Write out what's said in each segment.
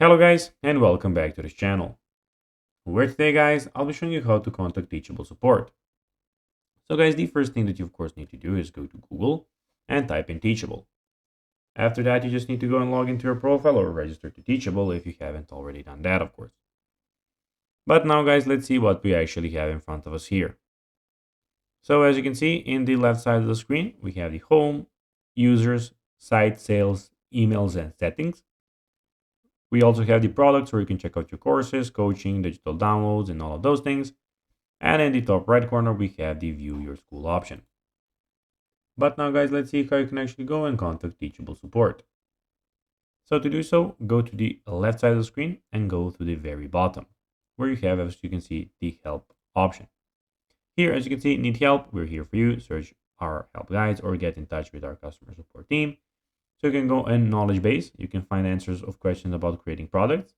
Hello guys and welcome back to this channel. Where today guys, I'll be showing you how to contact Teachable Support. So guys, the first thing that you of course need to do is go to Google and type in Teachable. After that, you just need to go and log into your profile or register to Teachable if you haven't already done that of course. But now guys, let's see what we actually have in front of us here. So as you can see in the left side of the screen, we have the home, users, site, sales, emails and settings. We also have the products where you can check out your courses, coaching, digital downloads, and all of those things. And in the top right corner, we have the view your school option. But now guys, let's see how you can actually go and contact Teachable Support. So to do so, go to the left side of the screen and go to the very bottom, where you have, as you can see, the help option. Here, as you can see, need help, we're here for you. Search our help guides or get in touch with our customer support team. So you can go in knowledge base. You can find answers of questions about creating products.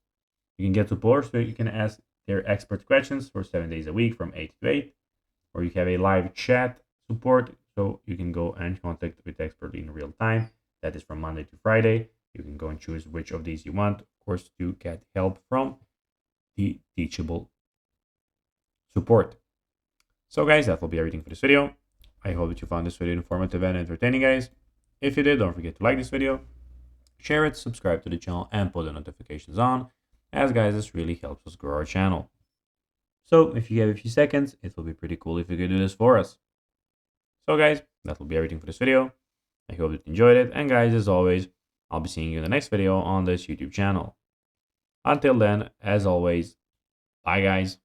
You can get support, so you can ask their expert questions for 7 days a week from 8 to 8. Or you have a live chat support, so you can go and contact with expert in real time. That is from Monday to Friday. You can go and choose which of these you want, of course, to get help from the Teachable Support. So guys, that will be everything for this video. I hope that you found this video informative and entertaining, guys. If you did, don't forget to like this video, share it, subscribe to the channel, and put the notifications on, as guys, this really helps us grow our channel. So if you have a few seconds, it will be pretty cool if you could do this for us. So guys, that will be everything for this video. I hope you enjoyed it, and guys, as always, I'll be seeing you in the next video on this YouTube channel. Until then, as always, bye guys.